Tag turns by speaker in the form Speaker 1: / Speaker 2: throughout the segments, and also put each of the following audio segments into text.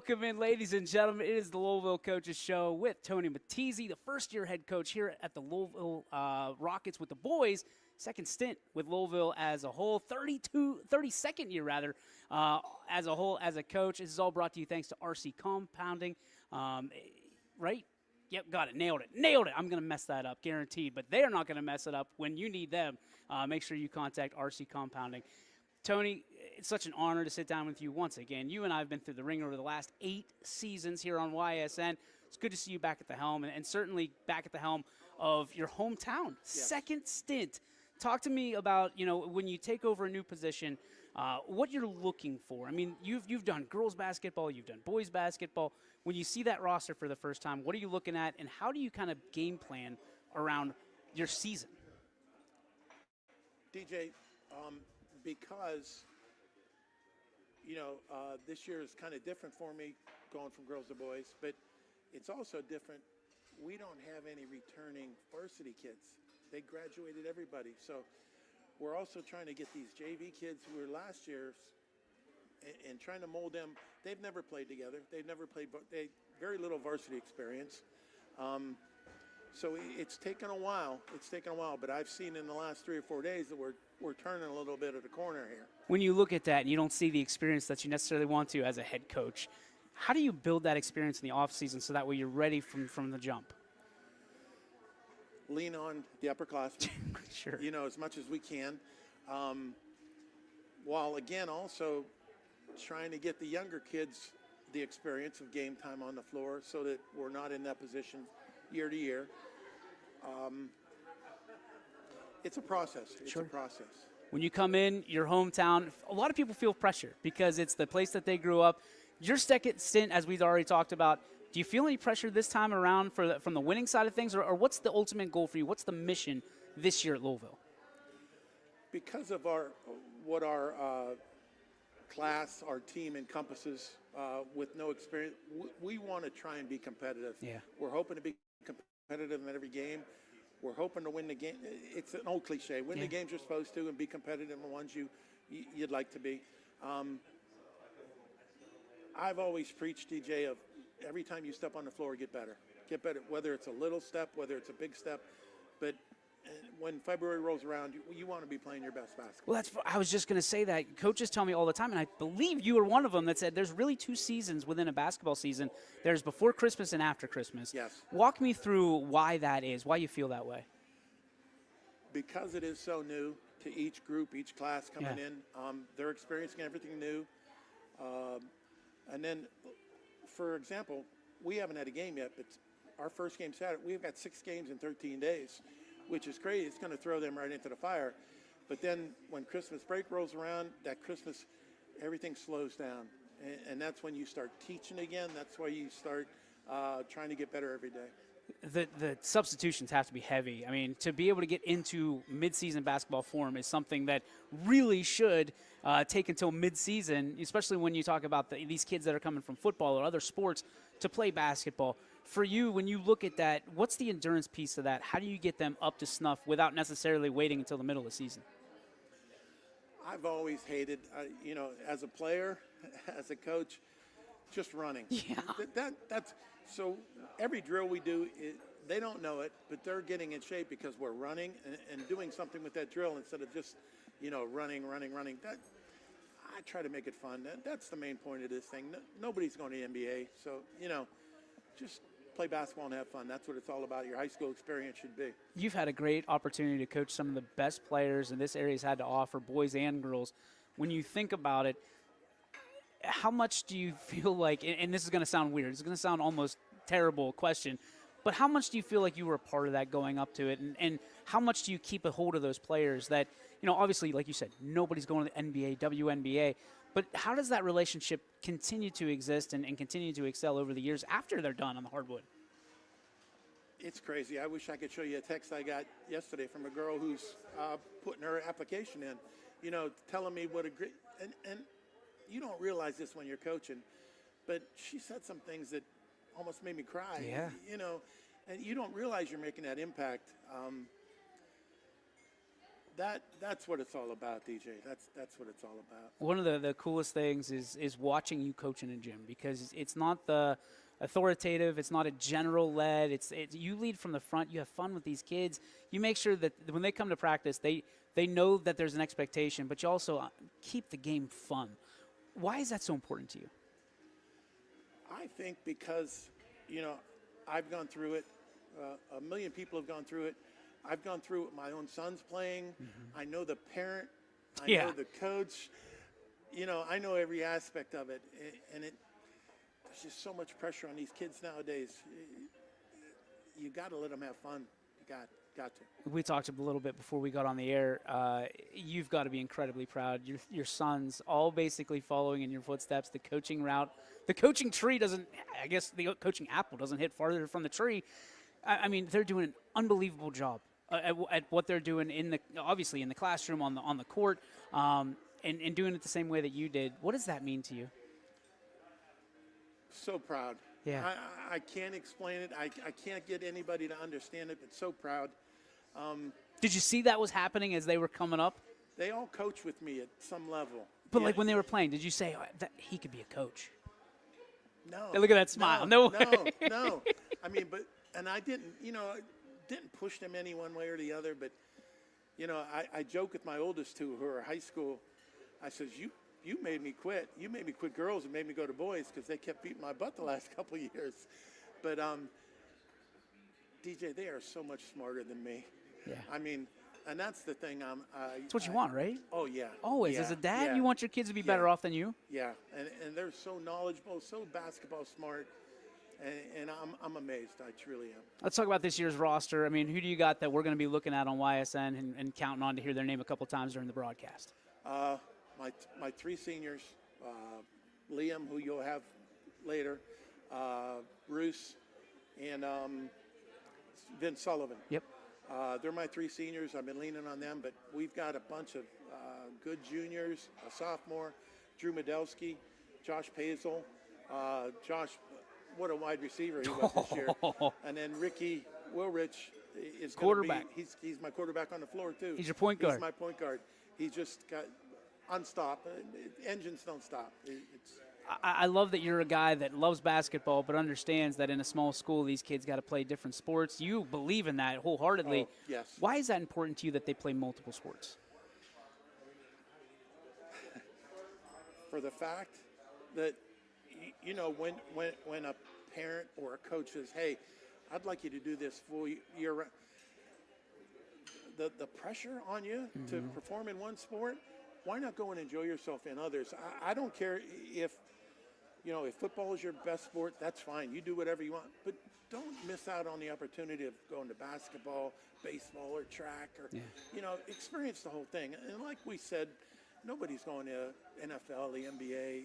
Speaker 1: Welcome in, ladies and gentlemen. It is the Louisville Coaches Show with Tony Mattizi, the first-year head coach here at the Louisville Rockets with the boys. Second stint with Louisville as a whole, 32nd year rather, as a whole as a coach. This is all brought to you thanks to RC Compounding, right? Yep, got it. Nailed it. I'm going to mess that up, guaranteed. But they are not going to mess it up when you need them. Make sure you contact RC Compounding. Tony, it's such an honor to sit down with you once again. You and I have been through the ring over the last 8 seasons here on YSN. It's good to see you back at the helm, and certainly back at the helm of your hometown. Yes. Second stint. Talk to me about, when you take over a new position, what you're looking for. I mean, you've done girls basketball, you've done boys basketball. When you see that roster for the first time, what are you looking at, and how do you kind of game plan around your season?
Speaker 2: DJ, because, this year is kind of different for me going from girls to boys, but it's also different. We don't have any returning varsity kids. They graduated everybody. So we're also trying to get these JV kids who were last year's and trying to mold them. They've never played together. They've never played, very little varsity experience. So it's taken a while. But I've seen in the last 3 or 4 days that we're turning a little bit of the corner here.
Speaker 1: When you look at that and you don't see the experience that you necessarily want to as a head coach, how do you build that experience in the offseason so that way you're ready from the jump?
Speaker 2: Lean on the upperclassmen,
Speaker 1: sure.
Speaker 2: As much as we can. While, again, also trying to get the younger kids the experience of game time on the floor so that we're not in that position year to year. It's a process.
Speaker 1: Sure.
Speaker 2: A process.
Speaker 1: When you come in, your hometown, a lot of people feel pressure because it's the place that they grew up. Your second stint, as we've already talked about, do you feel any pressure this time around from the winning side of things, or what's the ultimate goal for you? What's the mission this year at Louisville?
Speaker 2: Because of what our class, our team encompasses with no experience, we want to try and be competitive.
Speaker 1: Yeah.
Speaker 2: We're hoping to be competitive in every game. We're hoping to win the game. It's an old cliche. Win the games you're supposed to and be competitive in the ones you'd like to be. I've always preached, DJ, of every time you step on the floor, get better. Get better, whether it's a little step, whether it's a big step. But when February rolls around, you want to be playing your best basketball.
Speaker 1: Well, I was just going to say that. Coaches tell me all the time, and I believe you were one of them that said there's really 2 seasons within a basketball season. There's before Christmas and after Christmas.
Speaker 2: Yes.
Speaker 1: Walk me through why that is, why you feel that way.
Speaker 2: Because it is so new to each group, each class coming in. They're experiencing everything new. And then, for example, we haven't had a game yet, but our first game Saturday, we've got 6 games in 13 days, which is crazy. It's going to throw them right into the fire. But then when Christmas break rolls around, that Christmas, everything slows down. And that's when you start teaching again. That's why you start trying to get better every day.
Speaker 1: The substitutions have to be heavy. I mean, to be able to get into midseason basketball form is something that really should take until midseason, especially when you talk about these kids that are coming from football or other sports to play basketball. For you, when you look at that, what's the endurance piece of that? How do you get them up to snuff without necessarily waiting until the middle of the season?
Speaker 2: I've always hated, as a player, as a coach, just running.
Speaker 1: Yeah.
Speaker 2: That's so every drill we do, they don't know it, but they're getting in shape because we're running and doing something with that drill instead of just, running. That I try to make it fun. That's the main point of this thing. Nobody's going to the NBA, so just play basketball and have fun. That's what it's all about. Your high school experience should be.
Speaker 1: You've had a great opportunity to coach some of the best players in this area's had to offer, boys and girls. When you think about it, how much do you feel like, and this is going to sound weird, it's going to sound almost terrible question, but how much do you feel like you were a part of that going up to it, and how much do you keep a hold of those players that, obviously, like you said, nobody's going to the NBA, WNBA, but how does that relationship continue to exist and continue to excel over the years after they're done on the hardwood?
Speaker 2: It's crazy. I wish I could show you a text I got yesterday from a girl who's putting her application in, telling me what a great, and you don't realize this when you're coaching, but she said some things that almost made me cry.
Speaker 1: Yeah.
Speaker 2: And you don't realize you're making that impact. that's what it's all about, DJ. That's what it's all about.
Speaker 1: One of the coolest things is watching you coaching in gym, because it's not the authoritative, it's not a general led, it's you lead from the front, you have fun with these kids, you make sure that when they come to practice they know that there's an expectation, but you also keep the game fun. Why is that so important to you?
Speaker 2: I think because, I've gone through it. A million people have gone through it. I've gone through it. My own son's playing. I know the parent. I know the coach. I know every aspect of it. And there's just so much pressure on these kids nowadays. You got to let them have fun. You got to.
Speaker 1: We talked a little bit before we got on the air. You've got to be incredibly proud. Your sons all basically following in your footsteps. The coaching route, the coaching tree doesn't. I guess the coaching apple doesn't hit farther from the tree. I mean, they're doing an unbelievable job at what they're doing obviously in the classroom, on the court, and doing it the same way that you did. What does that mean to you?
Speaker 2: So proud.
Speaker 1: Yeah.
Speaker 2: I can't explain it. I can't get anybody to understand it, but so proud.
Speaker 1: Did you see that was happening as they were coming up?
Speaker 2: They all coach with me at some level.
Speaker 1: But like when they were playing, did you say that he could be a coach?
Speaker 2: No.
Speaker 1: Hey, look at that smile. No way.
Speaker 2: No. I mean, and I didn't push them any one way or the other, but, I joke with my oldest two who are high school. I says, you made me quit. You made me quit girls and made me go to boys because they kept beating my butt the last couple of years. But, DJ, they are so much smarter than me.
Speaker 1: Yeah.
Speaker 2: I mean, and that's the thing.
Speaker 1: That's what you want, right?
Speaker 2: Oh, yeah.
Speaker 1: Always.
Speaker 2: Yeah,
Speaker 1: As a dad,
Speaker 2: yeah,
Speaker 1: you want your kids to be better off than you?
Speaker 2: Yeah. And they're so knowledgeable, so basketball smart. And I'm amazed. I truly am.
Speaker 1: Let's talk about this year's roster. I mean, who do you got that we're going to be looking at on YSN and counting on to hear their name a couple times during the broadcast?
Speaker 2: My three seniors, Liam, who you'll have later, Bruce, and Vince Sullivan.
Speaker 1: Yep.
Speaker 2: They're my three seniors. I've been leaning on them, but we've got a bunch of good juniors, a sophomore, Drew Medelsky, Josh Pazel. Josh, what a wide receiver he was this year. And then Ricky Wilrich is
Speaker 1: quarterback.
Speaker 2: He's my quarterback on the floor, too.
Speaker 1: He's your point guard.
Speaker 2: He's my point guard. He just got unstopped. Engines don't stop.
Speaker 1: I love that you're a guy that loves basketball but understands that in a small school these kids got to play different sports. You believe in that wholeheartedly.
Speaker 2: Oh, yes.
Speaker 1: Why is that important to you that they play multiple sports?
Speaker 2: For the fact that, when a parent or a coach says, hey, I'd like you to do this full year, the pressure on you to perform in one sport, why not go and enjoy yourself in others? I don't care if football is your best sport, that's fine. You do whatever you want. But don't miss out on the opportunity of going to basketball, baseball, or track, or, experience the whole thing. And like we said, nobody's going to NFL, the NBA.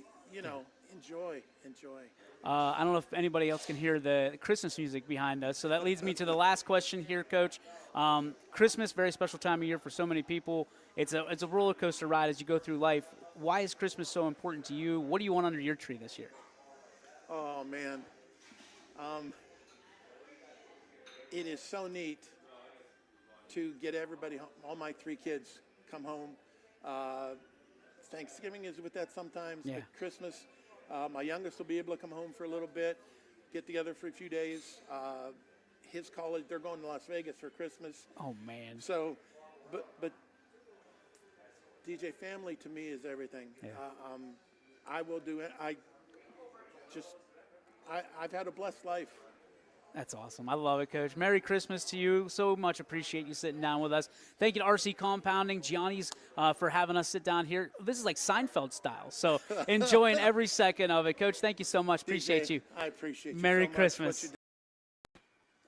Speaker 2: Enjoy.
Speaker 1: I don't know if anybody else can hear the Christmas music behind us, so that leads me to the last question here, Coach. Christmas, very special time of year for so many people. It's a roller coaster ride as you go through life. Why is Christmas so important to you? What do you want under your tree this year?
Speaker 2: Oh, man. It is so neat to get everybody home. All my three kids come home. Thanksgiving is with that sometimes, but Christmas, my youngest will be able to come home for a little bit, get together for a few days. His college, they're going to Las Vegas for Christmas.
Speaker 1: Oh, man.
Speaker 2: So, but DJ, family to me is everything.
Speaker 1: Yeah.
Speaker 2: I will do it. I've had a blessed life.
Speaker 1: That's awesome. I love it, Coach. Merry Christmas to you. So much appreciate you sitting down with us. Thank you to RC Compounding, Gianni's, for having us sit down here. This is like Seinfeld style, so enjoying every second of it. Coach, thank you so much. Appreciate you.
Speaker 2: I appreciate you.
Speaker 1: Merry
Speaker 2: so
Speaker 1: Christmas.
Speaker 2: Much.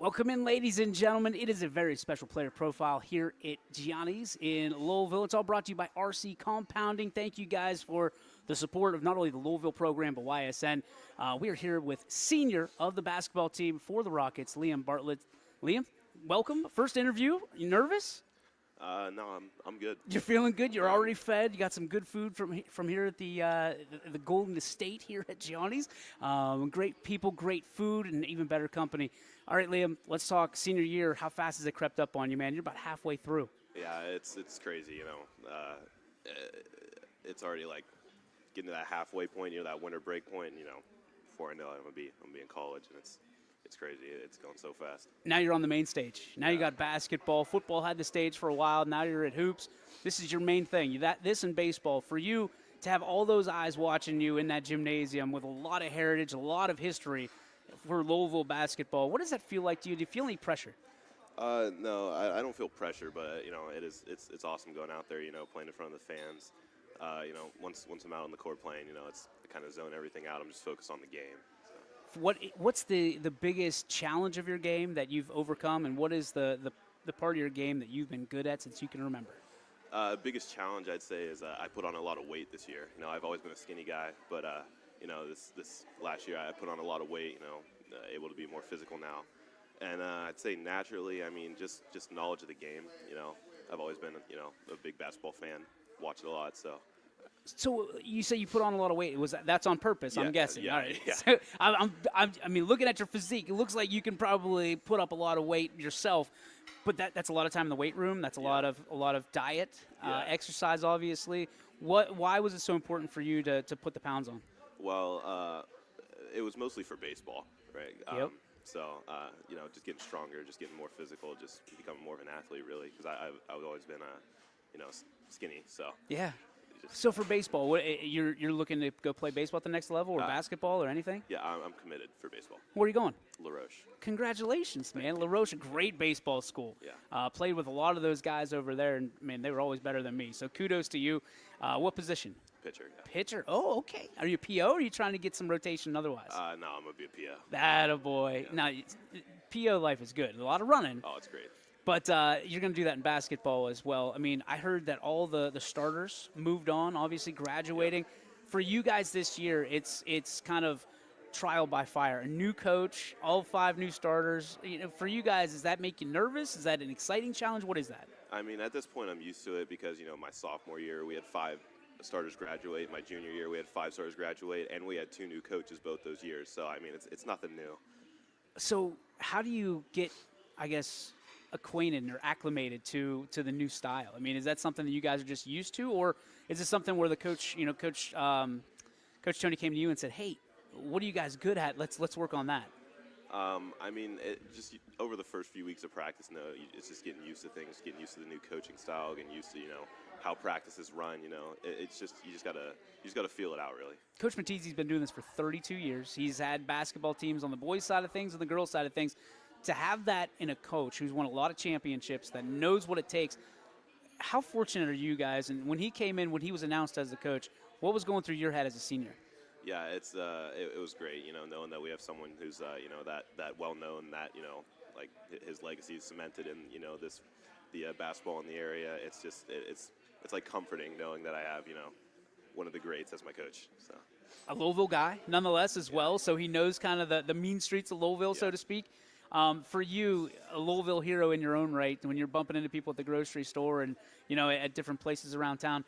Speaker 1: Welcome in, ladies and gentlemen. It is a very special player profile here at Gianni's in Louisville. It's all brought to you by RC Compounding. Thank you guys for the support of not only the Louisville program, but YSN. We are here with senior of the basketball team for the Rockets, Liam Bartlett. Liam, welcome. First interview. You nervous?
Speaker 3: No, I'm good.
Speaker 1: You're feeling good? You're already fed? You got some good food from here at the Golden Estate here at Gianni's. Great people, great food, and even better company. All right, Liam, let's talk senior year. How fast has it crept up on you, man? You're about halfway through.
Speaker 3: Yeah, it's crazy. It's already like getting to that halfway point, that winter break point. Before I know it, I'm gonna be in college, and it's crazy. It's going so fast.
Speaker 1: Now you're on the main stage. Now you got basketball. Football had the stage for a while. Now you're at hoops. This is your main thing. This and baseball. For you to have all those eyes watching you in that gymnasium with a lot of heritage, a lot of history for Louisville basketball, what does that feel like to you? Do you feel any pressure?
Speaker 3: No, I don't feel pressure, but it's awesome going out there, playing in front of the fans. Once I'm out on the court playing, it's I kind of zone everything out. I'm just focused on the game. So.
Speaker 1: What's the biggest challenge of your game that you've overcome, and what is the part of your game that you've been good at since you can remember?
Speaker 3: Biggest challenge I'd say is I put on a lot of weight this year. I've always been a skinny guy, but this last year I put on a lot of weight. Able to be more physical now. And I'd say naturally, just knowledge of the game. I've always been, a big basketball fan, watch it a lot.
Speaker 1: So you say you put on a lot of weight. That's on purpose? I'm guessing.
Speaker 3: Yeah,
Speaker 1: All right.
Speaker 3: yeah.
Speaker 1: So looking at your physique, it looks like you can probably put up a lot of weight yourself. But that's a lot of time in the weight room. That's a lot of diet, exercise, obviously. Why was it so important for you to put the pounds on?
Speaker 3: Well, it was mostly for baseball, right?
Speaker 1: Yep.
Speaker 3: Just getting stronger, just getting more physical, just becoming more of an athlete, really. Because I've always been, skinny. So
Speaker 1: yeah. So for baseball, you're looking to go play baseball at the next level, or basketball, or anything?
Speaker 3: Yeah, I'm committed for baseball.
Speaker 1: Where are you going?
Speaker 3: La Roche.
Speaker 1: Congratulations, man. La Roche, a great baseball school.
Speaker 3: Yeah.
Speaker 1: Played with a lot of those guys over there, and, man, they were always better than me. So kudos to you. What position?
Speaker 3: Pitcher. Yeah.
Speaker 1: Pitcher? Oh, okay. Are you a PO, or are you trying to get some rotation otherwise?
Speaker 3: No, I'm going to be a PO.
Speaker 1: Attaboy.
Speaker 3: Yeah.
Speaker 1: Now, PO life is good. A lot of running.
Speaker 3: Oh, it's great.
Speaker 1: But you're going to do that in basketball as well. I heard that all the starters moved on, obviously graduating. Yeah. For you guys this year, it's kind of trial by fire. A new coach, all 5 new starters. For you guys, does that make you nervous? Is that an exciting challenge? What is that?
Speaker 3: At this point, I'm used to it because, my sophomore year, we had 5 starters graduate. My junior year, we had 5 starters graduate, and we had 2 new coaches both those years. So, it's nothing new.
Speaker 1: So how do you get, acquainted or acclimated to the new style? Is that something that you guys are just used to, or is it something where the coach Coach Tony came to you and said, "Hey, what are you guys good at? Let's work on that."
Speaker 3: Just over the first few weeks of practice, it's just getting used to things, getting used to the new coaching style, getting used to how practices run. It's just you just gotta feel it out, really.
Speaker 1: Coach Matizzi's been doing this for 32 years. He's had basketball teams on the boys' side of things and the girls' side of things. To have that in a coach who's won a lot of championships, that knows what it takes, how fortunate are you guys? And when he came in, when he was announced as the coach, what was going through your head as a senior?
Speaker 3: Yeah, it was great, knowing that we have someone who's that well known, that like his legacy is cemented in the basketball in the area. It's just it's like comforting knowing that I have one of the greats as my coach. So
Speaker 1: a Louisville guy, nonetheless, as well. So he knows kind of the mean streets of Louisville, so to speak. For you, a Louisville hero in your own right, when you're bumping into people at the grocery store and at different places around town.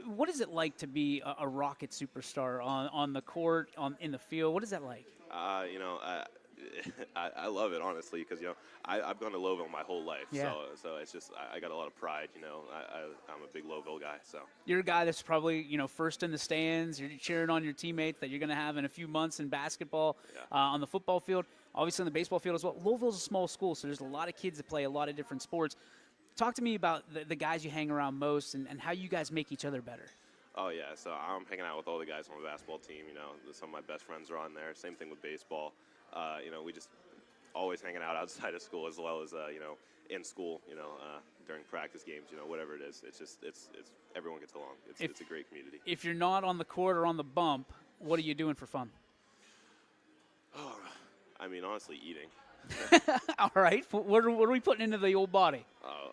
Speaker 1: What is it like to be a Rocket superstar on the court, in the field? What is that like?
Speaker 3: I love it, honestly, because I've gone to Louisville my whole life, so it's just I got a lot of pride. I'm a big Louisville guy, so
Speaker 1: you're a guy that's probably first in the stands. You're cheering on your teammates that you're going to have in a few months in basketball, on the football field, obviously on the baseball field as well. Louisville's a small school, so there's a lot of kids that play a lot of different sports. Talk to me about the guys you hang around most and how you guys make each other better.
Speaker 3: Oh, yeah. So I'm hanging out with all the guys on the basketball team. Some of my best friends are on there. Same thing with baseball. We just always hanging out outside of school as well as, in school, during practice games, whatever it is. It's everyone gets along. It's a great community.
Speaker 1: If you're not on the court or on the bump, what are you doing for fun?
Speaker 3: Oh, honestly, eating.
Speaker 1: All right. What are we putting into the old body?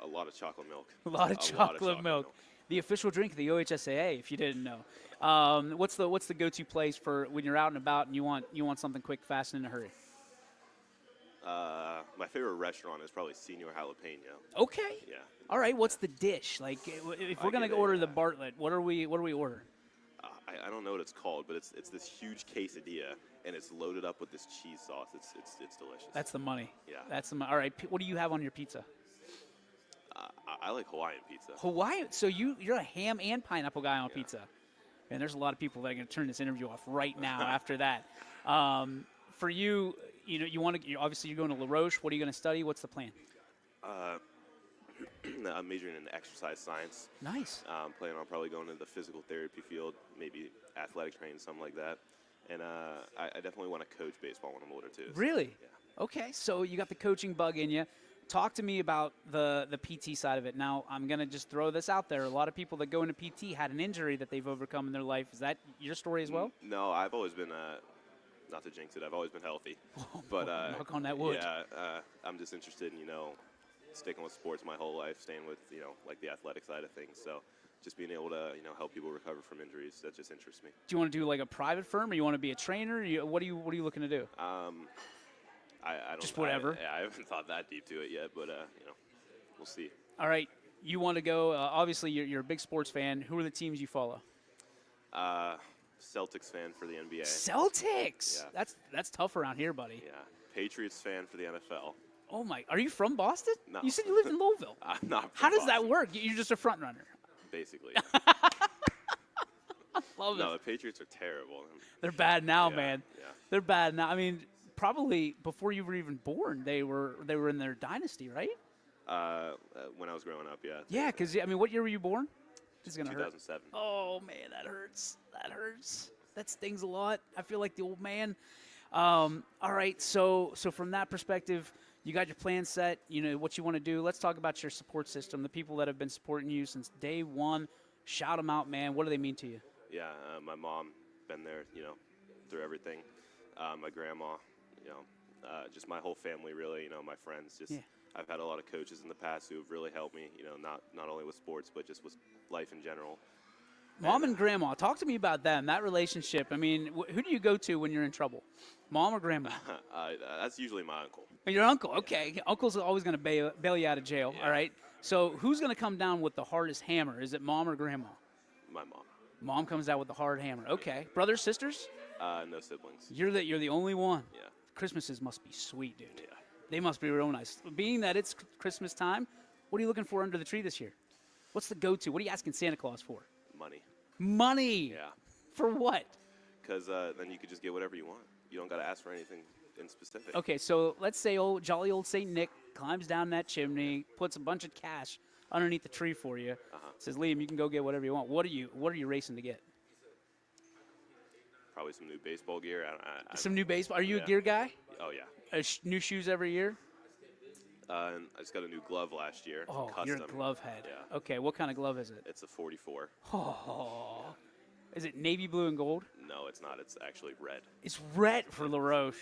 Speaker 3: A lot of chocolate milk.
Speaker 1: A lot of chocolate milk. The official drink of the OHSAA, if you didn't know. What's the go-to place for when you're out and about and you want something quick, fast, and in a hurry?
Speaker 3: My favorite restaurant is probably Senior Jalapeno.
Speaker 1: Okay.
Speaker 3: Yeah.
Speaker 1: All right. What's the dish? Like, if we're gonna order the Bartlett, what do we order?
Speaker 3: I don't know what it's called, but it's this huge quesadilla, and it's loaded up with this cheese sauce. It's delicious.
Speaker 1: That's the money.
Speaker 3: Yeah.
Speaker 1: That's the money. All right. What do you have on your pizza?
Speaker 3: I like Hawaiian pizza.
Speaker 1: Hawaiian. So you're a ham and pineapple guy on pizza. And there's a lot of people that are going to turn this interview off right now after that. For you, you want to. Obviously, you're going to La Roche. What are you going to study? What's the plan?
Speaker 3: I'm majoring in exercise science.
Speaker 1: Nice.
Speaker 3: I'm planning on probably going into the physical therapy field, maybe athletic training, something like that. And I definitely want to coach baseball when I'm older too.
Speaker 1: Really?
Speaker 3: Yeah.
Speaker 1: Okay. So you got the coaching bug in you. Talk to me about the PT side of it. Now, I'm going to just throw this out there. A lot of people that go into PT had an injury that they've overcome in their life. Is that your story as well?
Speaker 3: No, I've always been, not to jinx it, I've always been healthy. But
Speaker 1: knock on that wood.
Speaker 3: Yeah, I'm just interested in, sticking with sports my whole life, staying with, like the athletic side of things. So just being able to, help people recover from injuries, that just interests me.
Speaker 1: Do you want to do like a private firm, or you want to be a trainer? What are you looking to do?
Speaker 3: I don't.
Speaker 1: Just whatever.
Speaker 3: I haven't thought that deep to it yet, but we'll see.
Speaker 1: All right, you want to go? Obviously, you're a big sports fan. Who are the teams you follow?
Speaker 3: Celtics fan for the NBA.
Speaker 1: Celtics.
Speaker 3: Yeah.
Speaker 1: That's tough around here, buddy.
Speaker 3: Yeah. Patriots fan for the NFL.
Speaker 1: Oh my! Are you from Boston?
Speaker 3: No.
Speaker 1: You said you lived in Louisville.
Speaker 3: I'm not.
Speaker 1: How does that
Speaker 3: Boston,
Speaker 1: work? You're just a front runner.
Speaker 3: Basically.
Speaker 1: Love
Speaker 3: No,
Speaker 1: it.
Speaker 3: the Patriots are terrible.
Speaker 1: They're bad now,
Speaker 3: Yeah,
Speaker 1: man.
Speaker 3: yeah.
Speaker 1: They're bad now. I mean, probably before you were even born, they were in their dynasty, right?
Speaker 3: When I was growing up, yeah.
Speaker 1: Yeah, because I mean, what year were you born? This is gonna hurt.
Speaker 3: 2007.
Speaker 1: Oh man, that hurts. That hurts. That stings a lot. I feel like the old man. All right, so from that perspective, you got your plan set. You know what you want to do. Let's talk about your support system. The people that have been supporting you since day one. Shout them out, man. What do they mean to you?
Speaker 3: Yeah, my mom been there, through everything. My grandma, just my whole family, really. My friends. Just I've had a lot of coaches in the past who have really helped me. Not only with sports, but just with life in general.
Speaker 1: Mom and grandma, talk to me about them, that relationship. I mean, who do you go to when you're in trouble? Mom or grandma?
Speaker 3: That's usually my uncle.
Speaker 1: Your uncle, okay. Uncle's always going to bail you out of jail, all right? So who's going to come down with the hardest hammer? Is it mom or grandma?
Speaker 3: My mom.
Speaker 1: Mom comes out with the hard hammer. Okay. Brothers, sisters?
Speaker 3: No siblings.
Speaker 1: You're the only one.
Speaker 3: Yeah.
Speaker 1: Christmases must be sweet, dude.
Speaker 3: Yeah.
Speaker 1: They must be real nice. Being that it's Christmas time, what are you looking for under the tree this year? What's the go-to? What are you asking Santa Claus for?
Speaker 3: Money.
Speaker 1: Money.
Speaker 3: Yeah.
Speaker 1: For what?
Speaker 3: Because then you could just get whatever you want. You don't got to ask for anything in specific.
Speaker 1: Okay, so let's say jolly old Saint Nick climbs down that chimney, puts a bunch of cash underneath the tree for you, says, Liam, you can go get whatever you want. What are you racing to get?
Speaker 3: Probably some new baseball gear.
Speaker 1: Some new baseball. Are you a gear guy?
Speaker 3: Oh, yeah.
Speaker 1: New shoes every year?
Speaker 3: And I just got a new glove last year.
Speaker 1: Oh,
Speaker 3: custom.
Speaker 1: you're a glove head.
Speaker 3: Yeah.
Speaker 1: Okay, what kind of glove is it?
Speaker 3: It's a 44.
Speaker 1: Oh. Is it navy blue and gold?
Speaker 3: No, it's not. It's actually red.
Speaker 1: It's red for La Roche.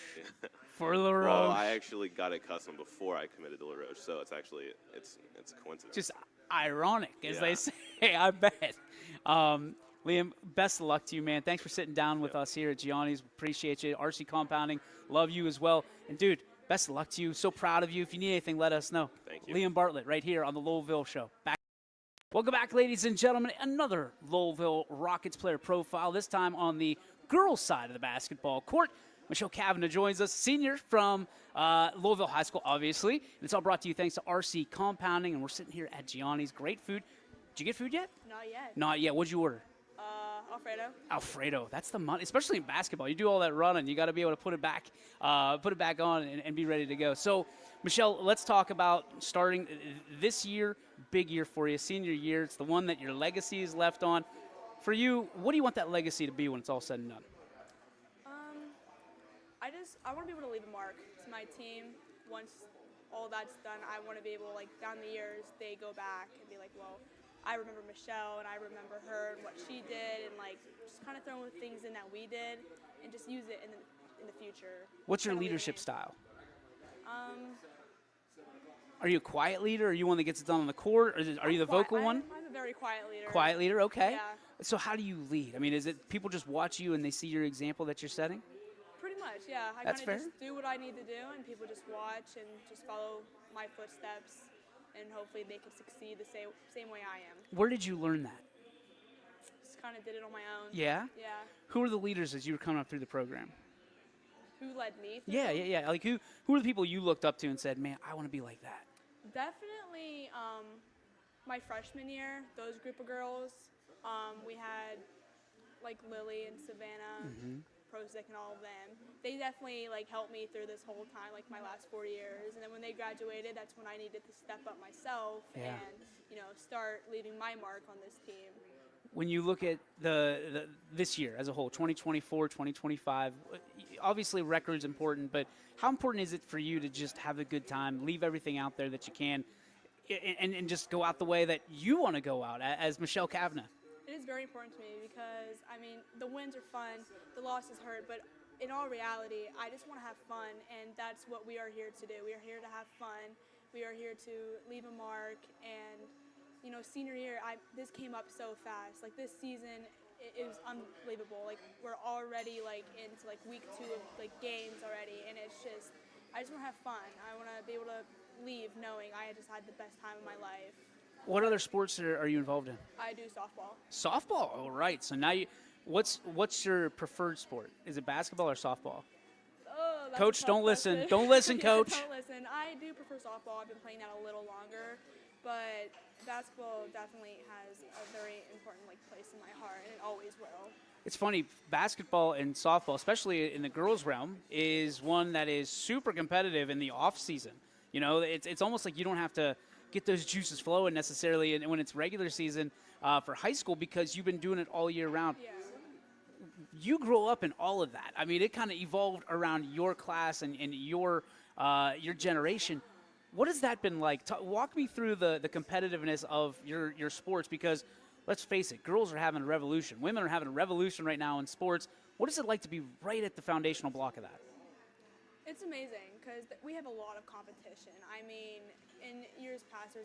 Speaker 1: For La Roche.
Speaker 3: Well, I actually got it custom before I committed to La Roche, so it's a coincidence.
Speaker 1: Just ironic, as they
Speaker 3: Yeah.
Speaker 1: say. I bet. Liam, best of luck to you, man. Thanks for sitting down with us here at Gianni's. Appreciate you. RC Compounding, love you as well. And, dude, best of luck to you. So proud of you. If you need anything, let us know.
Speaker 3: Thank you.
Speaker 1: Liam Bartlett right here on the Louisville Show. Welcome back, ladies and gentlemen. Another Louisville Rockets player profile, this time on the girls' side of the basketball court. Michelle Kavanagh joins us, senior from Louisville High School, obviously. And it's all brought to you thanks to RC Compounding, and we're sitting here at Gianni's. Great food. Did you get food yet?
Speaker 4: Not yet.
Speaker 1: Not yet. What'd you order?
Speaker 4: Alfredo.
Speaker 1: Alfredo. That's the money, especially in basketball. You do all that running, you got to be able to put it back on and be ready to go. So, Michelle, let's talk about starting this year. Big year for you, senior year. It's the one that your legacy is left on. For you, what do you want that legacy to be when it's all said and done?
Speaker 4: I want to be able to leave a mark to my team. Once all that's done, I want to be able, like, down the years, they go back and be like, well, I remember Michelle and I remember her and what she did, and, like, just kind of throwing things in that we did and just use it in the future.
Speaker 1: What's your
Speaker 4: Kinda leaving
Speaker 1: leadership
Speaker 4: it.
Speaker 1: style? Are you a quiet leader? Are you one that gets it done on the court? Or are you the vocal one?
Speaker 4: I'm a very quiet leader.
Speaker 1: Quiet leader, okay.
Speaker 4: Yeah.
Speaker 1: So how do you lead? I mean, is it people just watch you and they see your example that you're setting?
Speaker 4: Pretty much, yeah. I
Speaker 1: That's
Speaker 4: kind of
Speaker 1: fair.
Speaker 4: just do what I need to do, and people just watch and just follow my footsteps, and hopefully they can succeed the same way I am.
Speaker 1: Where did you learn that?
Speaker 4: Just kind of did it on my own.
Speaker 1: Yeah?
Speaker 4: Yeah.
Speaker 1: Who were the leaders as you were coming up through the program?
Speaker 4: Who led me? through
Speaker 1: Yeah,
Speaker 4: them?
Speaker 1: yeah, yeah. Like who were the people you looked up to and said, man, I want to be like that?
Speaker 4: Definitely my freshman year, those group of girls, we had like Lily and Savannah, Prozic and all of them. They definitely like helped me through this whole time, like my last 4 years. And then when they graduated, that's when I needed to step up myself and, start leaving my mark on this team.
Speaker 1: When you look at this year as a whole, 2024, 2025, obviously record's important, but how important is it for you to just have a good time, leave everything out there that you can, and just go out the way that you want to go out as Michelle Kavanagh?
Speaker 4: It is very important to me because, I mean, the wins are fun, the losses hurt, but in all reality, I just want to have fun, and that's what we are here to do. We are here to have fun. We are here to leave a mark, and senior year, this came up so fast. Like this season, it was unbelievable. Like we're already like into like week 2 of like games already, and it's just, I just want to have fun. I want to be able to leave knowing I just had the best time of my life.
Speaker 1: What other sports are you involved in?
Speaker 4: I do softball.
Speaker 1: Softball, all right. So now what's your preferred sport? Is it basketball or softball?
Speaker 4: Oh, that's
Speaker 1: Coach,
Speaker 4: a tough
Speaker 1: don't listen.
Speaker 4: question.
Speaker 1: Don't listen, Coach.
Speaker 4: Don't listen. I do prefer softball. I've been playing that a little longer, but basketball definitely has a very important place in my heart, and it always will.
Speaker 1: It's funny, basketball and softball, especially in the girls' realm, is one that is super competitive in the off season. It's almost like you don't have to get those juices flowing necessarily when it's regular season for high school because you've been doing it all year round.
Speaker 4: Yeah.
Speaker 1: You grow up in all of that. I mean, it kind of evolved around your class and your generation. What has that been like? Walk me through the competitiveness of your sports because, let's face it, girls are having a revolution. Women are having a revolution right now in sports. What is it like to be right at the foundational block of that?
Speaker 4: It's amazing because we have a lot of competition. I mean, in years past,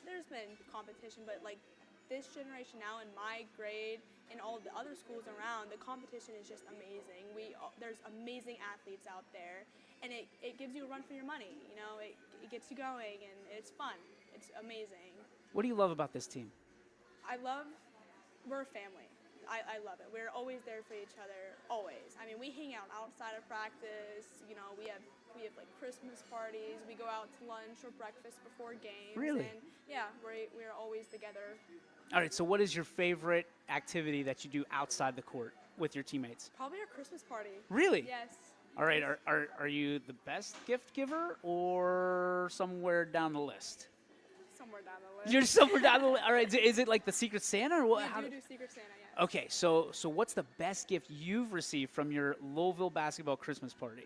Speaker 4: there's been competition, but like this generation now in my grade and all the other schools around, the competition is just amazing. There's amazing athletes out there, and it gives you a run for your money. It gets you going, and it's fun. It's amazing.
Speaker 1: What do you love about this team?
Speaker 4: We're a family. I love it. We're always there for each other, always. I mean, we hang out outside of practice. We have like Christmas parties. We go out to lunch or breakfast before games.
Speaker 1: Really?
Speaker 4: And yeah, we're always together.
Speaker 1: All right, so what is your favorite activity that you do outside the court with your teammates?
Speaker 4: Probably our Christmas party.
Speaker 1: Really?
Speaker 4: Yes.
Speaker 1: All right, are you the best gift giver or somewhere down the list?
Speaker 4: Somewhere down the list.
Speaker 1: You're somewhere down the list. All right, is it like the Secret Santa or what?
Speaker 4: We do Secret Santa, yes.
Speaker 1: Okay, so what's the best gift you've received from your Louisville basketball Christmas party?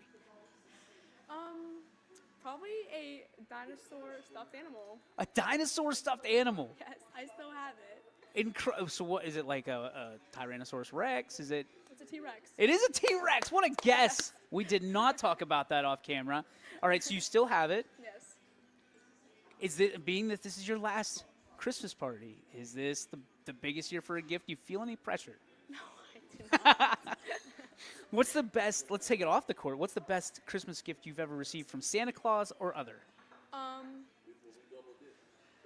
Speaker 4: Probably a dinosaur stuffed animal.
Speaker 1: A dinosaur stuffed animal?
Speaker 4: Yes, I still have it.
Speaker 1: So what, is it like a Tyrannosaurus Rex? Is it?
Speaker 4: It's a T-Rex.
Speaker 1: It is a T-Rex. What a guess. We did not talk about that off camera. All right, so you still have it.
Speaker 4: Yes.
Speaker 1: Is it, being that this is your last Christmas party, is this the biggest year for a gift? Do you feel any pressure?
Speaker 4: No, I do not.
Speaker 1: What's the best, let's take it off the court, what's the best Christmas gift you've ever received from Santa Claus or other?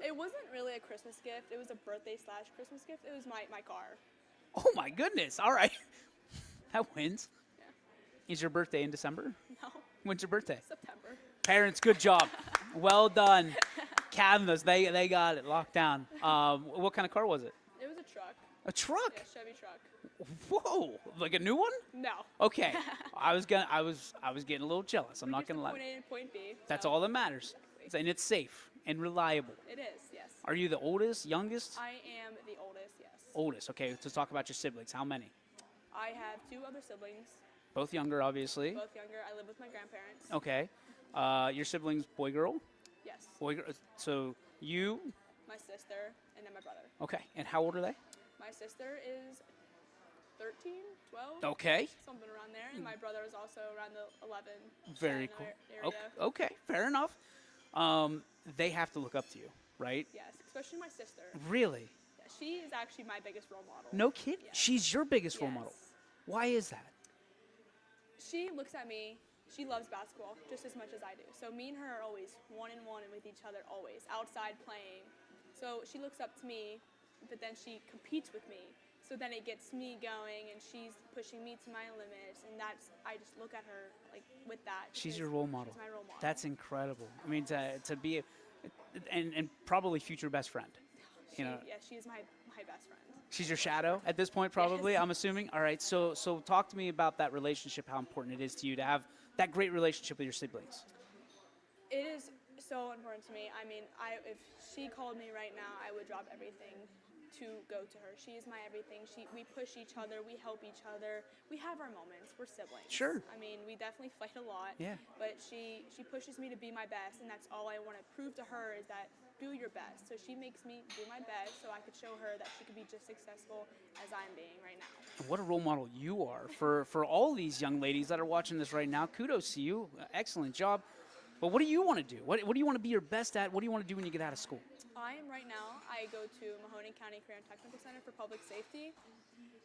Speaker 4: It wasn't really a Christmas gift. It was a birthday/Christmas gift. It was my car.
Speaker 1: Oh my goodness, all right. That wins.
Speaker 4: Yeah.
Speaker 1: Is your birthday in December?
Speaker 4: No.
Speaker 1: When's your birthday?
Speaker 4: September.
Speaker 1: Parents, good job. Well done. Cavanaghs, they got it locked down. What kind of car was it?
Speaker 4: It was a truck.
Speaker 1: A truck?
Speaker 4: Yeah, Chevy truck.
Speaker 1: Whoa, like a new one?
Speaker 4: No.
Speaker 1: Okay. I was getting a little jealous. I'm not gonna lie.
Speaker 4: Point A and point B.
Speaker 1: That's all that matters.
Speaker 4: Exactly.
Speaker 1: And it's safe and reliable.
Speaker 4: It is, yes.
Speaker 1: Are you the oldest, youngest?
Speaker 4: I am the oldest, yes.
Speaker 1: Oldest. Okay, let's talk about your siblings. How many?
Speaker 4: I have 2 other siblings,
Speaker 1: Both younger, obviously.
Speaker 4: both younger. I live with my grandparents.
Speaker 1: Okay. Your siblings, boy, girl?
Speaker 4: Yes.
Speaker 1: Boy, girl. So you?
Speaker 4: My sister and then my brother.
Speaker 1: Okay. And how old are they?
Speaker 4: My sister is 13, 12.
Speaker 1: Okay.
Speaker 4: Something around there. And my brother is also around the 11.
Speaker 1: Very
Speaker 4: 10
Speaker 1: cool.
Speaker 4: area.
Speaker 1: Okay, fair enough. They have to look up to you, right?
Speaker 4: Yes, especially my sister.
Speaker 1: Really?
Speaker 4: Yeah, she is actually my biggest role model.
Speaker 1: No kidding?
Speaker 4: Yes.
Speaker 1: She's your biggest role
Speaker 4: Yes.
Speaker 1: model. Why is that?
Speaker 4: She looks at me. She loves basketball just as much as I do. So me and her are always 1-on-1 and with each other, always outside playing. So she looks up to me, but then she competes with me. So then it gets me going, and she's pushing me to my limits, and I just look at her like with that.
Speaker 1: She's
Speaker 4: because
Speaker 1: your role model.
Speaker 4: She's my role model.
Speaker 1: That's incredible. I mean, to be and probably future best friend. You know,
Speaker 4: Yeah, she's my best friend.
Speaker 1: she's your shadow at this point, probably.
Speaker 4: Yes.
Speaker 1: I'm assuming. All right. So talk to me about that relationship. How important it is to you to have that great relationship with your siblings.
Speaker 4: It is so important to me. I mean, if she called me right now, I would drop everything to go to her. She's my everything. We push each other. We help each other. We have our moments. We're siblings.
Speaker 1: Sure.
Speaker 4: I mean, we definitely fight a lot.
Speaker 1: Yeah.
Speaker 4: But she pushes me to be my best, and that's all I want to prove to her is that do your best. So she makes me do my best so I could show her that she could be just successful as I'm being right now.
Speaker 1: What a role model you are for all these young ladies that are watching this right now. Kudos to you. Excellent job. But what do you want to do? What do you want to be your best at? What do you want to do when you get out of school?
Speaker 4: I am right now, I go to Mahoning County Career and Technical Center for Public Safety.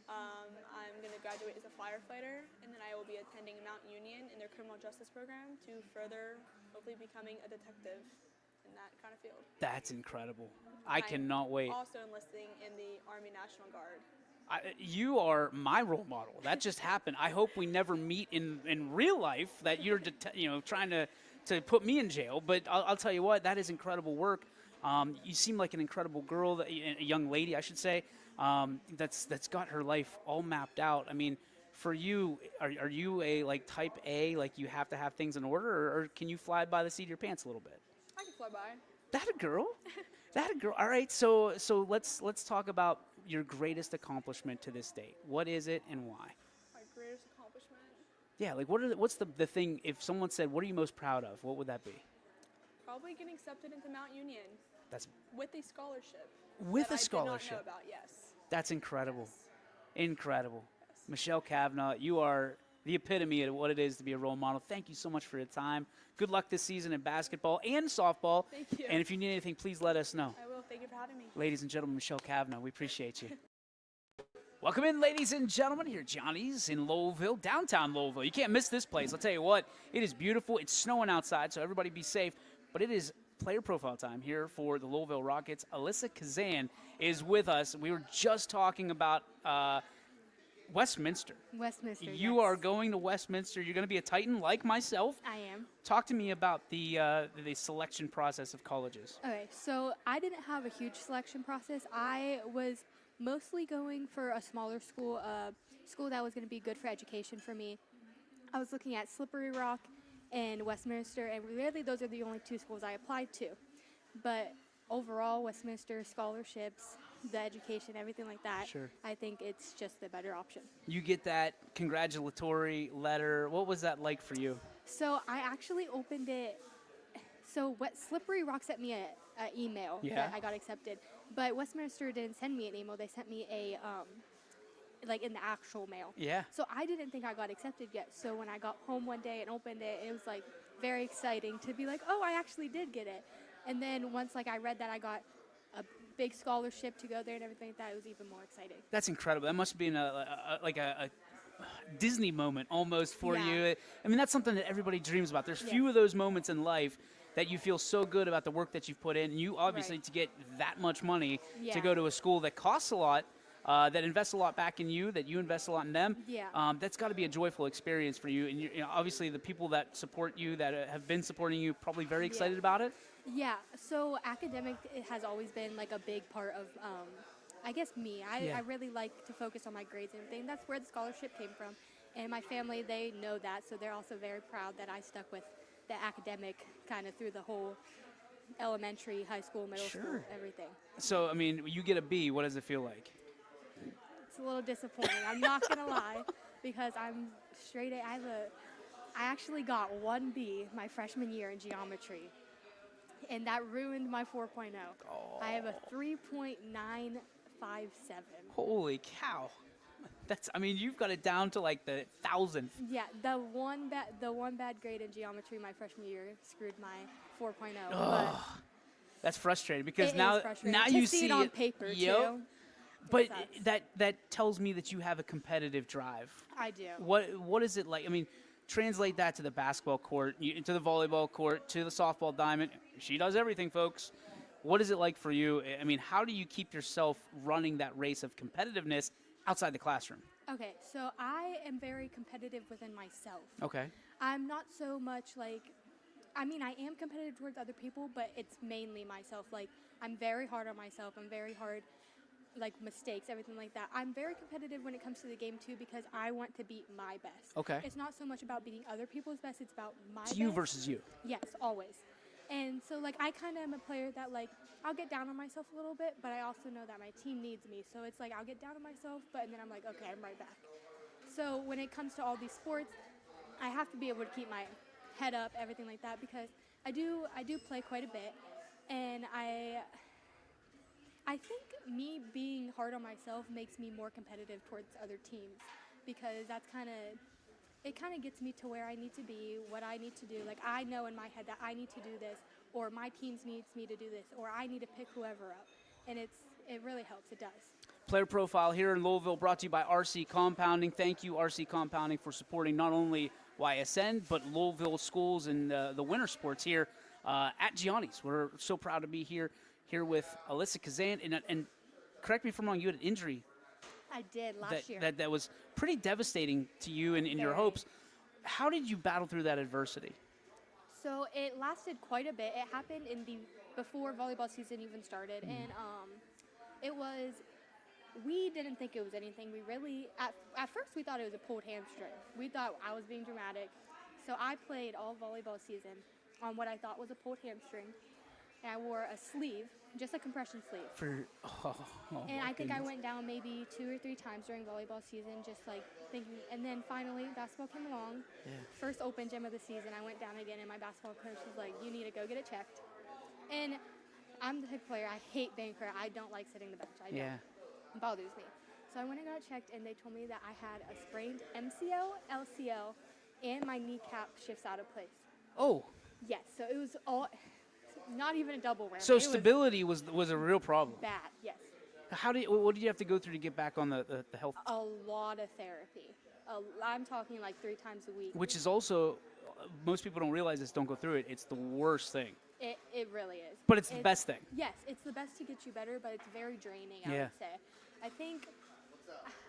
Speaker 4: I'm going to graduate as a firefighter, and then I will be attending Mount Union in their criminal justice program to further hopefully becoming a detective in that kind of field.
Speaker 1: That's incredible. I cannot wait.
Speaker 4: Also enlisting in the Army National Guard.
Speaker 1: You are my role model. That just happened. I hope we never meet in real life. That you're trying to put me in jail. But I'll tell you what, that is incredible work. You seem like an incredible girl, a young lady, I should say. That's got her life all mapped out. I mean, for you, are you a type A, like you have to have things in order, or can you fly by the seat of your pants a little bit?
Speaker 4: I can fly by.
Speaker 1: That a girl? That a girl? All right. So let's talk about your greatest accomplishment to this date. What is it and why?
Speaker 4: My greatest accomplishment?
Speaker 1: Yeah, what's the thing? If someone said, "What are you most proud of?" What would that be?
Speaker 4: Probably getting accepted into Mount Union.
Speaker 1: That's
Speaker 4: with a scholarship.
Speaker 1: with
Speaker 4: that
Speaker 1: a scholarship.
Speaker 4: I did not know about. Yes.
Speaker 1: That's incredible.
Speaker 4: Yes.
Speaker 1: Incredible.
Speaker 4: Yes.
Speaker 1: Michelle Kavanaugh, you are the epitome of what it is to be a role model. Thank you so much for your time. Good luck this season in basketball and softball.
Speaker 4: Thank you.
Speaker 1: And if you need anything, please let us know.
Speaker 4: I will. Thank you for having me.
Speaker 1: Ladies and gentlemen, Michelle Kavanaugh, we appreciate you. Welcome in, ladies and gentlemen. Here, Johnny's in Lowellville, downtown Lowellville. You can't miss this place. I'll tell you what, it is beautiful. It's snowing outside, so everybody be safe. But it is player profile time here for the Lowellville Rockets. Alyssa Kazan is with us. We were just talking about Westminster.
Speaker 5: Westminster,
Speaker 1: You
Speaker 5: yes.
Speaker 1: are going to Westminster. You're going to be a Titan like myself.
Speaker 5: I am.
Speaker 1: Talk to me about the selection process of colleges.
Speaker 5: Okay, so I didn't have a huge selection process. I was mostly going for a smaller school, a school that was going to be good for education for me. I was looking at Slippery Rock and Westminster, and really those are the only two schools I applied to. But overall, Westminster scholarships, the education, everything like that,
Speaker 1: Sure.
Speaker 5: I think it's just the better option.
Speaker 1: You get that congratulatory letter. What was that like for you?
Speaker 5: So I actually opened it. So Slippery Rock sent me an email
Speaker 1: Yeah.
Speaker 5: that I got accepted, but Westminster didn't send me an email. They sent me a in the actual mail.
Speaker 1: Yeah.
Speaker 5: So I didn't think I got accepted yet. So when I got home one day and opened it, it was like very exciting to be like, oh, I actually did get it. And then once I read that I got a big scholarship to go there and everything like that, it was even more exciting.
Speaker 1: That's incredible. That must have been a Disney moment almost for
Speaker 5: Yeah.
Speaker 1: you. I mean, that's something that everybody dreams about. There's
Speaker 5: Yes.
Speaker 1: few of those moments in life that you feel so good about the work that you've put in. And you obviously
Speaker 5: Right.
Speaker 1: to get that much money to
Speaker 5: Yeah.
Speaker 1: go to a school that costs a lot, that invests a lot back in you, that you invest a lot in them.
Speaker 5: Yeah.
Speaker 1: That's got to be a joyful experience for you. And obviously the people that support you, that have been supporting you, probably very excited about it.
Speaker 5: Yeah, so academic it has always been a big part of, I guess, me.
Speaker 1: Yeah.
Speaker 5: I really like to focus on my grades and everything. That's where the scholarship came from. And my family, they know that, so they're also very proud that I stuck with the academic kind of through the whole elementary, high school, middle
Speaker 1: Sure.
Speaker 5: school, everything.
Speaker 1: So, I mean, you get a B. What does it feel like?
Speaker 5: It's a little disappointing, I'm not going to lie, because I'm straight A. I actually got 1B my freshman year in geometry. And that ruined my 4.0. I have a 3.957.
Speaker 1: Holy cow. You've got it down to like the thousandth.
Speaker 5: Yeah, the one bad grade in geometry my freshman year screwed my 4.0.
Speaker 1: Ugh. That's frustrating because
Speaker 5: It
Speaker 1: now
Speaker 5: is frustrating
Speaker 1: now
Speaker 5: to
Speaker 1: you
Speaker 5: see it on paper
Speaker 1: Yep.
Speaker 5: too.
Speaker 1: But
Speaker 5: sucks.
Speaker 1: that tells me that you have a competitive drive.
Speaker 5: I do.
Speaker 1: What is it like? I mean, translate that to the basketball court, to the volleyball court, to the softball diamond. She does everything, folks. What is it like for you? I mean, how do you keep yourself running that race of competitiveness outside the classroom?
Speaker 5: Okay, so I am very competitive within myself.
Speaker 1: Okay.
Speaker 5: I'm not so much I mean, I am competitive towards other people, but it's mainly myself. Like, I'm very hard on myself. I'm very hard, like, mistakes, everything like that. I'm very competitive when it comes to the game, too, because I want to beat my best.
Speaker 1: Okay.
Speaker 5: It's not so much about beating other people's best. It's about my
Speaker 1: It's
Speaker 5: best.
Speaker 1: you versus you.
Speaker 5: Yes, always. And so, like, I kind of am a player that, like, I'll get down on myself a little bit, but I also know that my team needs me. So it's like I'll get down on myself, but and then I'm like, okay, I'm right back. So when it comes to all these sports, I have to be able to keep my head up, everything like that, because I do play quite a bit, and I think me being hard on myself makes me more competitive towards other teams, because it kind of gets me to where I need to be, what I need to do. Like, I know in my head that I need to do this, or my team needs me to do this, or I need to pick whoever up, and it really helps. It does.
Speaker 1: Player profile here in Louisville brought to you by RC Compounding. Thank you, RC Compounding, for supporting not only YSN, but Louisville schools and the winter sports here at Gianni's. We're so proud to be here with Alyssa Kazan. And correct me if I'm wrong, you had an injury
Speaker 5: I did last year.
Speaker 1: that was pretty devastating to you and your
Speaker 5: Very.
Speaker 1: hopes. How did you battle through that adversity?
Speaker 5: So it lasted quite a bit. It happened before volleyball season even started, and we didn't think it was anything. We really, at first we thought it was a pulled hamstring. We thought I was being dramatic. So I played all volleyball season on what I thought was a pulled hamstring. And I wore a sleeve, just a compression sleeve. And I think I went down maybe 2 or 3 times during volleyball season, just like thinking. And then finally, basketball came along.
Speaker 1: Yeah.
Speaker 5: First open gym of the season, I went down again, and my basketball coach was like, "You need to go get it checked." And I'm the type of player, I hate being hurt. I don't like sitting the bench. I don't.
Speaker 1: Yeah.
Speaker 5: It bothers me. So I went and got it checked, and they told me that I had a sprained MCL, LCL, and my kneecap shifts out of place.
Speaker 1: Oh.
Speaker 5: Yes, so it was all, not even a double whammy.
Speaker 1: So
Speaker 5: It
Speaker 1: stability was a real problem.
Speaker 5: was bad, yes.
Speaker 1: What did you have to go through to get back on the health?
Speaker 5: A lot of therapy. I'm talking like 3 times a week.
Speaker 1: Which is also, most people don't realize this, don't go through it. It's the worst thing.
Speaker 5: It really is.
Speaker 1: But it's the best thing.
Speaker 5: Yes, it's the best to get you better, but it's very draining, I
Speaker 1: Yeah.
Speaker 5: would say. I think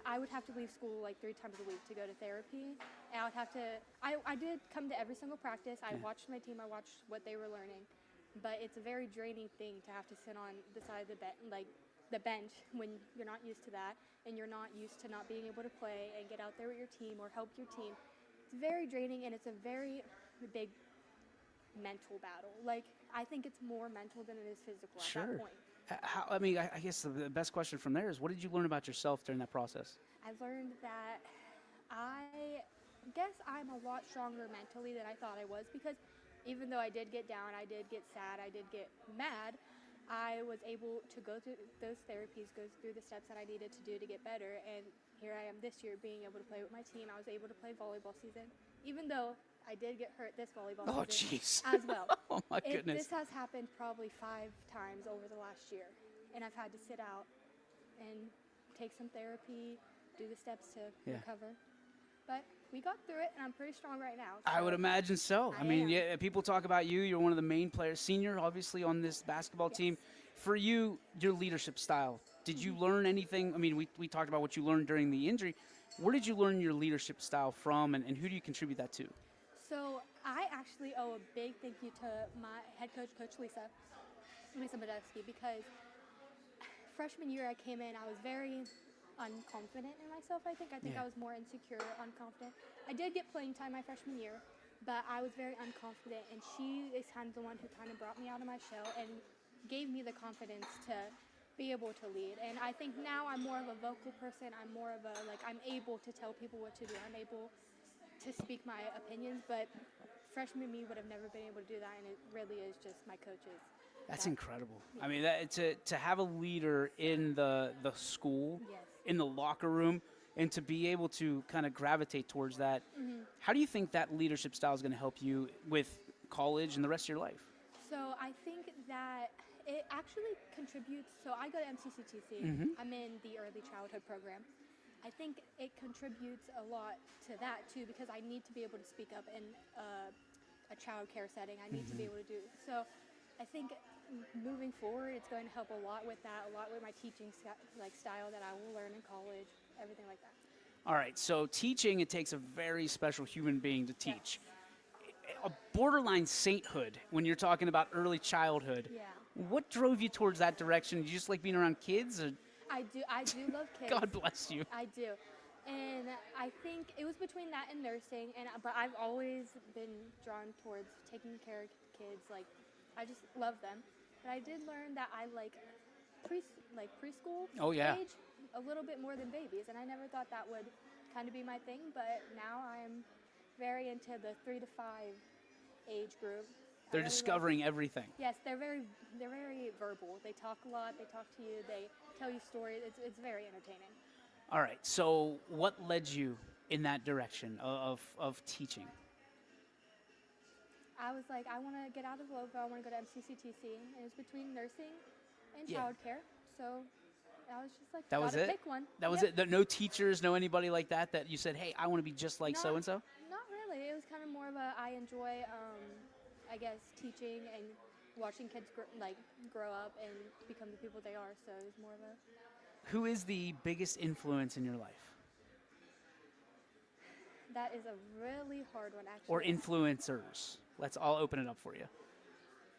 Speaker 5: I would have to leave school like 3 times a week to go to therapy. And I would have to, I did come to every single practice. I watched my team, I watched what they were learning. But it's a very draining thing to have to sit on the side of the bench when you're not used to that, and you're not used to not being able to play and get out there with your team or help your team. It's very draining, and it's a very big mental battle. Like, I think it's more mental than it is physical at that point.
Speaker 1: I guess the best question from there is, what did you learn about yourself during that process?
Speaker 5: I learned that I guess I'm a lot stronger mentally than I thought I was, because even though I did get down, I did get sad, I did get mad, I was able to go through those therapies, go through the steps that I needed to do to get better, and here I am this year being able to play with my team. I was able to play volleyball season, even though I did get hurt this volleyball season as well.
Speaker 1: Oh, my goodness.
Speaker 5: This has happened probably 5 times over the last year, and I've had to sit out and take some therapy, do the steps to recover. But we got through it, and I'm pretty strong right now.
Speaker 1: I would imagine so. I mean,
Speaker 5: am.
Speaker 1: people talk about you. You're one of the main players, senior, obviously, on this basketball team. For you, your leadership style, did you learn anything? I mean, we talked about what you learned during the injury. Where did you learn your leadership style from, and who do you contribute that to?
Speaker 5: So I actually owe a big thank you to my head coach, Coach Lisa Modesky, because freshman year I came in, I was very unconfident in myself, I think. I was more insecure, unconfident. I did get playing time my freshman year, but I was very unconfident, and she is kind of the one who kind of brought me out of my shell and gave me the confidence to be able to lead. And I think now I'm more of a vocal person. I'm more of I'm able to tell people what to do. I'm able to speak my opinions, but freshman me would have never been able to do that, and it really is just my coaches.
Speaker 1: That's incredible. I mean, to have a leader in the school, in the locker room, and to be able to kind of gravitate towards that. How do you think that leadership style is going to help you with college and the rest of your life?
Speaker 5: So I think that it actually contributes. So I go to MCCTC. I'm in the early childhood program. I think it contributes a lot to that too, because I need to be able to speak up in a child care setting. I need to be able to do so. I think moving forward, it's going to help a lot with that, a lot with my teaching style that I will learn in college, everything like that.
Speaker 1: All right, so teaching, it takes a very special human being to teach. a borderline sainthood when you're talking about early childhood.
Speaker 5: Yeah.
Speaker 1: What drove you towards that direction? Do you just like being around kids? Or?
Speaker 5: I do love kids.
Speaker 1: God bless you.
Speaker 5: I do. And I think it was between that and nursing, but I've always been drawn towards taking care of kids. Like, I just love them. But I did learn that I like preschool
Speaker 1: Oh, yeah.
Speaker 5: age a little bit more than babies, and I never thought that would kind of be my thing, but now I'm very into the 3 to 5 age group.
Speaker 1: They're discovering everything.
Speaker 5: Yes, they're very verbal. They talk a lot. They talk to you. They tell you stories. It's very entertaining.
Speaker 1: All right. So, what led you in that direction of teaching?
Speaker 5: I was like, I want to get out of Louisville. I want to go to MCCTC, and it was between nursing and
Speaker 1: Yeah.
Speaker 5: childcare. So I was just like,
Speaker 1: That was
Speaker 5: gotta
Speaker 1: it?
Speaker 5: pick one.
Speaker 1: That was
Speaker 5: Yep.
Speaker 1: it? No teachers, no anybody like that you said, hey, I want to be just like
Speaker 5: Not-
Speaker 1: so-and-so?
Speaker 5: Not really. It was kind of more of I enjoy, I guess, teaching and watching kids grow up and become the people they are. So it was more of
Speaker 1: Who is the biggest influence in your life?
Speaker 5: that is a really hard one, actually.
Speaker 1: Or influencers? I'll open it up for you.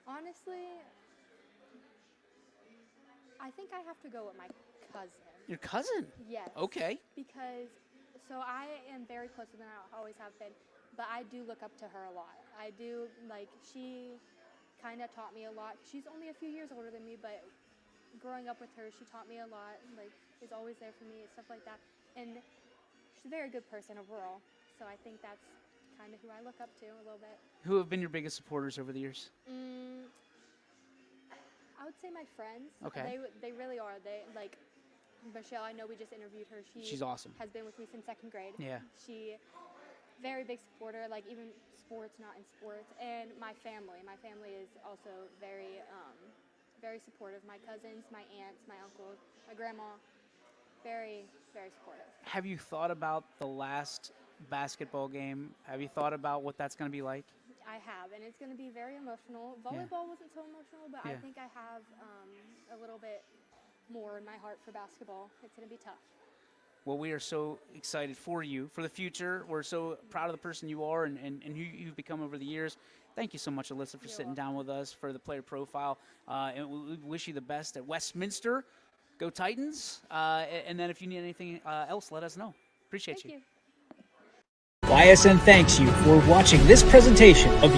Speaker 5: Honestly, I think I have to go with my cousin.
Speaker 1: Your cousin?
Speaker 5: Yes.
Speaker 1: Okay.
Speaker 5: Because, so I am very close with her, I always have been, but I do look up to her a lot. I do, she kind of taught me a lot. She's only a few years older than me, but growing up with her, she taught me a lot, is always there for me, stuff like that. And she's a very good person overall, so I think that's kind of who I look up to a little bit.
Speaker 1: Who have been your biggest supporters over the years?
Speaker 5: I would say my friends.
Speaker 1: Okay.
Speaker 5: They really are. They Michelle, I know we just interviewed her.
Speaker 1: She's awesome.
Speaker 5: Has been with me since 2nd grade.
Speaker 1: Yeah.
Speaker 5: She, very big supporter, even sports, not in sports. And my family. My family is also very, very supportive. My cousins, my aunts, my uncles, my grandma, very, very supportive.
Speaker 1: Have you thought about the last basketball game? Have you thought about what that's going to be like?
Speaker 5: I have, and it's going to be very emotional. Volleyball wasn't so emotional, but I
Speaker 1: Yeah.
Speaker 5: think I have a little bit more in my heart for basketball. It's going to be tough.
Speaker 1: Well, we are so excited for you, for the future. We're so proud of the person you are and who you've become over the years. Thank you so much, Alyssa, for sitting down with us for the player profile. And we wish you the best at Westminster. Go Titans. And then if you need anything else, let us know. Appreciate
Speaker 5: Thank you.
Speaker 1: Ysn thanks you for watching this presentation of